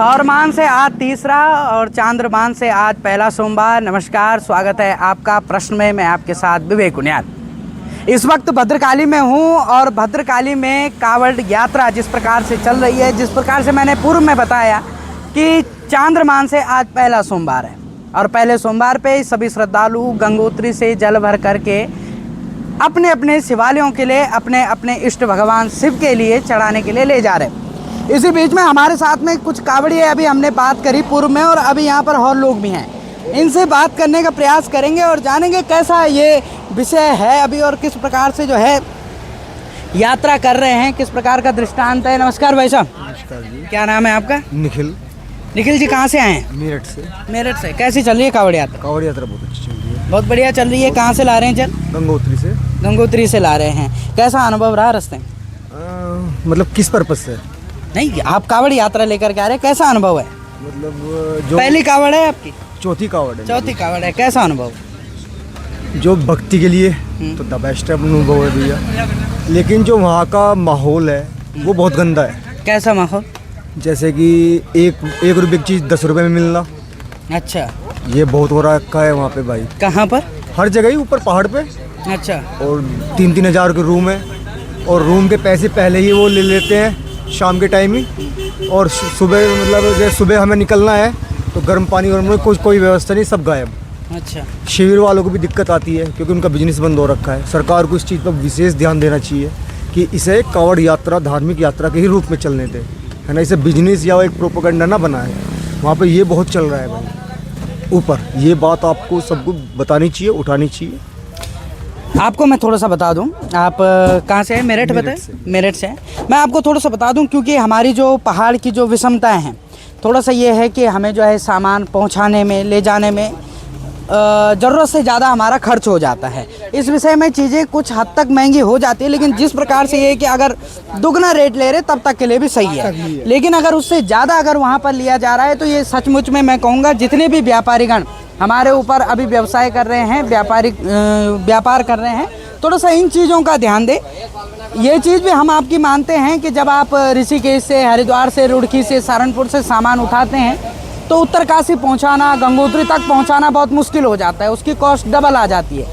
सौरमान से आज तीसरा और चांद्रमान से आज पहला सोमवार। नमस्कार, स्वागत है आपका प्रश्न में। मैं आपके साथ विवेक उनियाल। इस वक्त भद्रकाली में हूँ और भद्रकाली में कांवड़ यात्रा जिस प्रकार से चल रही है, जिस प्रकार से मैंने पूर्व में बताया कि चांद्रमान से आज पहला सोमवार है और पहले सोमवार पे सभी श्रद्धालु गंगोत्री से जल भर करके अपने अपने शिवालयों के लिए, अपने अपने इष्ट भगवान शिव के लिए चढ़ाने के लिए ले जा रहे हैं। इसी बीच में हमारे साथ में कुछ कांवड़िए अभी हमने बात करी पूर्व में और अभी यहाँ पर और लोग भी हैं। इनसे बात करने का प्रयास करेंगे और जानेंगे कैसा ये विषय है अभी और किस प्रकार से जो है यात्रा कर रहे हैं, किस प्रकार का दृष्टांत है। नमस्कार भाई साहब। नमस्कार जी। क्या नाम है आपका? निखिल। निखिल जी कहाँ से आए हैं? मेरठ से। मेरठ से। कैसी चल रही है कांवड़ यात्रा? कांवड़ यात्रा बहुत अच्छी चल रही है। बहुत बढ़िया चल रही है। कहाँ से ला रहे हैं जल? गंगोत्री से। गंगोत्री से ला रहे हैं। कैसा अनुभव रहा रास्ते में? मतलब किस पर्पज से? नहीं, आप कांवड़ यात्रा लेकर के आ रहे हैं, कैसा अनुभव है? मतलब जो पहली कांवड़ है आपकी? चौथी कांवड़ है। चौथी कांवड़ है। कैसा अनुभव? जो भक्ति के लिए तो द बेस्ट अनुभव है भैया, लेकिन जो वहाँ का माहौल है वो बहुत गंदा है। कैसा माहौल? जैसे कि एक रुपये की चीज़ 10 रुपये में मिलना। अच्छा, ये बहुत हो रखा है वहाँ पे भाई। कहाँ पर? हर जगह ही, ऊपर पहाड़ पे। अच्छा। और 3-3 हज़ार के रूम है और रूम के पैसे पहले ही वो ले लेते हैं शाम के टाइम ही। और सुबह मतलब जैसे सुबह हमें निकलना है तो गर्म पानी और कोई व्यवस्था नहीं, सब गायब। अच्छा। शिविर वालों को भी दिक्कत आती है क्योंकि उनका बिजनेस बंद हो रखा है। सरकार को इस चीज़ पर विशेष ध्यान देना चाहिए कि इसे कांवड़ यात्रा धार्मिक यात्रा के ही रूप में चलने दें, है ना। इसे बिजनेस या एक प्रोपेगेंडा ना बनाए। वहाँ पे ये बहुत चल रहा है भाई ऊपर। ये बात आपको सबको बतानी चाहिए, उठानी चाहिए। आपको मैं थोड़ा सा बता दूं, आप कहाँ से हैं? मेरठ बताएं। मेरठ से मैं आपको थोड़ा सा बता दूं क्योंकि हमारी जो पहाड़ की जो विषमताएं हैं, थोड़ा सा ये है कि हमें जो है सामान पहुंचाने में, ले जाने में ज़रूरत से ज़्यादा हमारा खर्च हो जाता है। इस विषय में चीज़ें कुछ हद तक महंगी हो जाती है, लेकिन जिस प्रकार से ये है कि अगर दुगना रेट ले रहे तब तक के लिए भी सही है। लेकिन अगर उससे ज़्यादा अगर वहाँ पर लिया जा रहा है तो ये सचमुच में मैं कहूँगा जितने भी व्यापारीगण हमारे ऊपर अभी व्यवसाय कर रहे हैं, व्यापार कर रहे हैं, थोड़ा सा इन चीज़ों का ध्यान दें। ये चीज़ भी हम आपकी मानते हैं कि जब आप ऋषिकेश से, हरिद्वार से, रुड़की से, सहारनपुर से सामान उठाते हैं तो उत्तरकाशी पहुंचाना, गंगोत्री तक पहुंचाना बहुत मुश्किल हो जाता है, उसकी कॉस्ट डबल आ जाती है।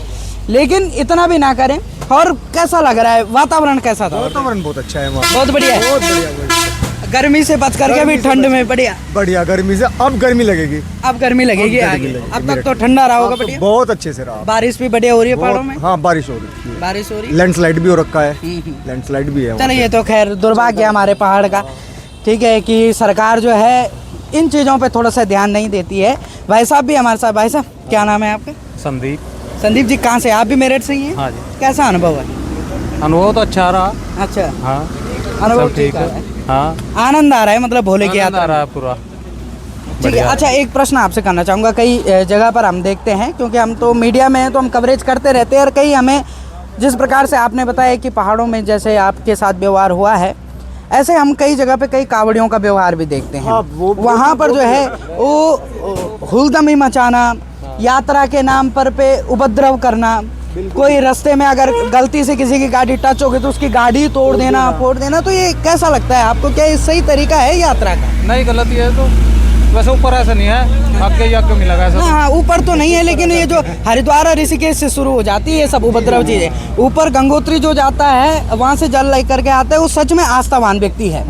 लेकिन इतना भी ना करें। और कैसा लग रहा है? वातावरण कैसा था? वातावरण बहुत अच्छा है वहाँ। बहुत बढ़िया है। बहुत बढ़िया। गर्मी से बच करके भी ठंड में बढ़िया बढ़िया। गर्मी से अब गर्मी लगेगी। अब गर्मी लगेगी आगे। अब तक तो ठंडा रहा होगा बढ़िया। बहुत अच्छे से रहा। बारिश भी बढ़िया हो रही है पहाड़ों में। हाँ, बारिश हो रही है। बारिश हो रही है। लैंडस्लाइड भी हो रखा है। लैंडस्लाइड भी है। चलो, ये तो खैर दुर्भाग्य है हमारे पहाड़ का। ठीक है कि सरकार जो है इन चीज़ों पे थोड़ा सा ध्यान नहीं देती है। भाई साहब भी हमारे साथ। भाई साहब क्या नाम है आपका? संदीप। संदीप जी कहाँ से? आप भी मेरठ से ही हैं? हाँ जी। कैसा अनुभव है? अनुभव तो अच्छा रहा। अच्छा। हाँ, अनुभव सब ठीक है। हाँ, आनंद आ रहा है, मतलब भोले की आनंद आ यात्रा रहा है पूरा। ठीक है। अच्छा, एक प्रश्न आपसे करना चाहूँगा। कई जगह पर हम देखते हैं, क्योंकि हम तो मीडिया में हैं तो हम कवरेज करते रहते हैं, और कई हमें जिस प्रकार से आपने बताया कि पहाड़ों में जैसे आपके साथ व्यवहार हुआ है, ऐसे हम कई जगह पे कई कांवड़ियों का व्यवहार भी देखते हैं। वहाँ पर जो है वो हुलदमी मचाना, यात्रा के नाम पर पे उपद्रव करना, कोई रास्ते में अगर गलती से किसी की गाड़ी टच हो गई तो उसकी गाड़ी तोड़ देना, फोड़ देना, तो ये कैसा लगता है आपको? क्या ये सही तरीका है यात्रा का? नहीं, गलत ही है। तो वैसे ऊपर ऐसा नहीं है, आगे मिला ऐसा। हाँ, ऊपर तो नहीं है, लेकिन ये जो हरिद्वार और ऋषिकेश से शुरू हो जाती है ये सब उपद्रव चीज़ें। ऊपर गंगोत्री जो जाता है वहाँ से जल लेकर के आता है, वो सच में आस्थावान व्यक्ति है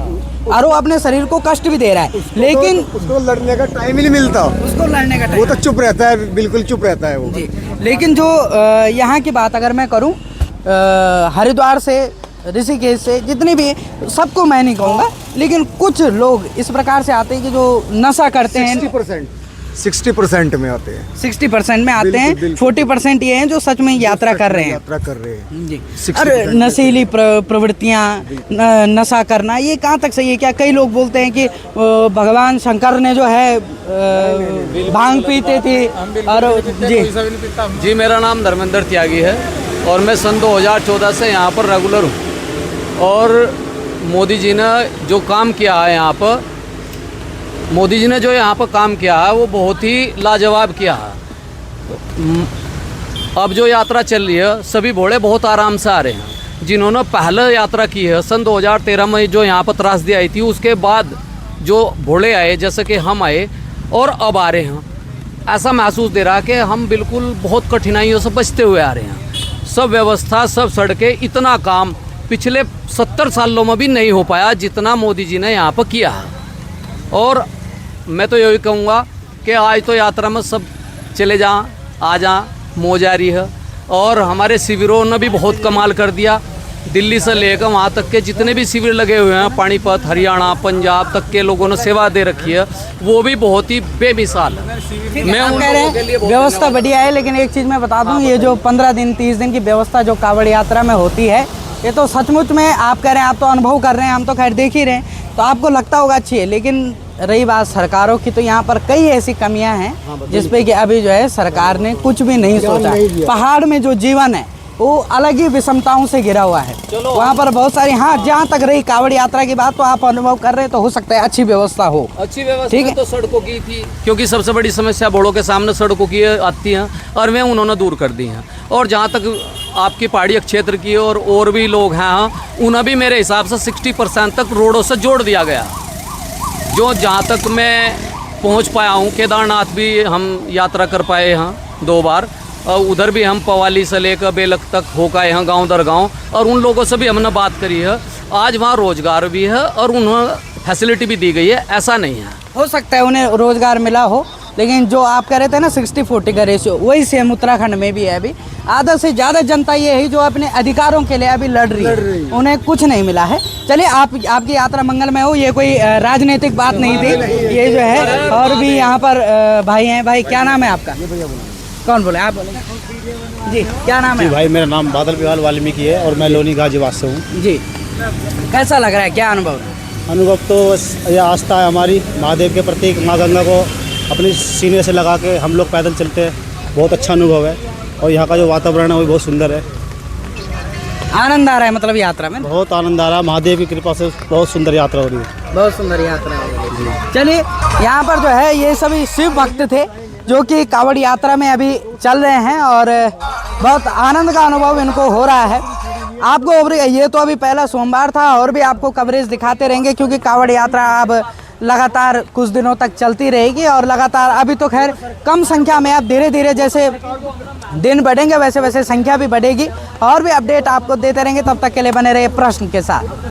और वो अपने शरीर को कष्ट भी दे रहा है, लेकिन उसको लड़ने का टाइम ही नहीं मिलता। उसको लड़ने का टाइम, वो तो चुप रहता है, बिल्कुल चुप रहता है वो जी। लेकिन जो यहाँ की बात अगर मैं करूँ, हरिद्वार से, ऋषिकेश से, जितने भी, सबको मैं नहीं कहूँगा, लेकिन कुछ लोग इस प्रकार से आते हैं कि जो नशा करते हैं। 60% में आते हैं। 60% में आते हैं। 40% ये हैं जो सच में यात्रा कर रहे हैं जी। अरे नशीली प्रवृत्तियाँ, नशा करना, ये कहाँ तक सही है? क्या कई लोग बोलते हैं कि भगवान शंकर ने जो है भांग पीते थे और जी। मेरा नाम धर्मेंद्र त्यागी है और मैं सन 2014 से यहाँ पर रेगुलर हूँ। और मोदी जी ने जो काम किया है यहाँ पर, मोदी जी ने जो यहाँ पर काम किया है वो बहुत ही लाजवाब किया है। अब जो यात्रा चल रही है, सभी घोड़े बहुत आराम से आ रहे हैं। जिन्होंने पहले यात्रा की है सन 2013 में, जो यहाँ पर त्रासदी आई थी, उसके बाद जो भोले आए जैसे कि हम आए और अब आ रहे हैं, ऐसा महसूस दे रहा है कि हम बिल्कुल बहुत कठिनाइयों से बचते हुए आ रहे हैं। सब व्यवस्था, सब सड़कें, इतना काम पिछले 70 सालों में भी नहीं हो पाया जितना मोदी जी ने यहाँ पर किया है। और मैं तो यही कहूँगा कि आज तो यात्रा में सब चले जाएं, आ जाएं, मौज आ रही है। और हमारे शिविरों ने भी बहुत कमाल कर दिया। दिल्ली से लेकर वहाँ तक के जितने भी शिविर लगे हुए हैं, पानीपत, हरियाणा, पंजाब तक के लोगों ने सेवा दे रखी है, वो भी बहुत ही बेमिसाल है। मैं आप उन कह रहे लोगों के लिए हैं बहुत व्यवस्था बढ़िया है, लेकिन एक चीज़ मैं बता दूं, ये जो 15 दिन 30 दिन की व्यवस्था जो कांवड़ यात्रा में होती है, ये तो सचमुच में आप कह रहे हैं, आप तो अनुभव कर रहे हैं, हम तो खैर देख ही रहे हैं, तो आपको लगता होगा अच्छी है। लेकिन रही बात सरकारों की, तो यहाँ पर कई ऐसी कमियां हैं जिसपे कि अभी जो है सरकार ने कुछ भी नहीं सोचा। पहाड़ में जो जीवन है वो अलग ही विषमताओं से घिरा हुआ है। वहाँ पर बहुत सारी, हाँ, जहाँ तक रही कांवड़ यात्रा की बात, तो आप अनुभव कर रहे हैं, तो हो सकता है अच्छी व्यवस्था हो। अच्छी व्यवस्था ठीक है। तो सड़कों की थी, क्योंकि सबसे बड़ी समस्या बोड़ों के सामने सड़कों की आती हैं और वे उन्होंने दूर कर दी हैं। और जहाँ तक आपकी पहाड़ी क्षेत्र की और भी लोग हैं, उन्हें भी मेरे हिसाब से 60% तक रोडों से जोड़ दिया गया। जो जहाँ तक मैं पहुँच पाया हूँ, केदारनाथ भी हम यात्रा कर पाए हैं 2 बार, और उधर भी हम पवाली से लेकर बेलक तक होकर आए हैं, गाँव दर गाँव, और उन लोगों से भी हमने बात करी है। आज वहाँ रोजगार भी है और उन्हें फैसिलिटी भी दी गई है, ऐसा नहीं है। हो सकता है उन्हें रोजगार मिला हो, लेकिन जो आप कह रहे थे ना 60-40 का रेशियो, वही सेम उत्तराखंड में भी है। अभी आधा से ज़्यादा जनता ये है जो अपने अधिकारों के लिए अभी लड़ रही है, उन्हें कुछ नहीं मिला है। चलिए, आपकी यात्रा मंगलमय हो, ये कोई राजनीतिक बात नहीं थी, ये जो है। और भी यहाँ पर भाई हैं। भाई, क्या नाम है आपका? कौन बोले? आप बोले जी, क्या नाम है? भाई, मेरा नाम बादल बिहाल वाल्मीकि है और मैं लोनी गाजीबाद से हूँ जी। कैसा लग रहा है, क्या अनुभव? अनुभव तो बस ये आस्था है हमारी महादेव के प्रति, माँ गंगा को अपने सीने से लगा के हम लोग पैदल चलते हैं। बहुत अच्छा अनुभव है और यहाँ का जो वातावरण है वो बहुत सुंदर है। आनंद आ रहा है मतलब यात्रा में? बहुत आनंद आ रहा है, महादेव की कृपा से बहुत सुंदर यात्रा हो रही है। बहुत सुंदर यात्रा हो रही है। चलिए, यहाँ पर जो है ये सभी शिव भक्त थे जो कि कांवड़ यात्रा में अभी चल रहे हैं और बहुत आनंद का अनुभव इनको हो रहा है। आपको ये तो अभी पहला सोमवार था, और भी आपको कवरेज दिखाते रहेंगे, क्योंकि कांवड़ यात्रा अब लगातार कुछ दिनों तक चलती रहेगी। और लगातार अभी तो खैर कम संख्या में, अब धीरे धीरे जैसे दिन बढ़ेंगे वैसे वैसे संख्या भी बढ़ेगी, और भी अपडेट आपको देते रहेंगे। तब तक के लिए बने रहिए प्रश्न के साथ।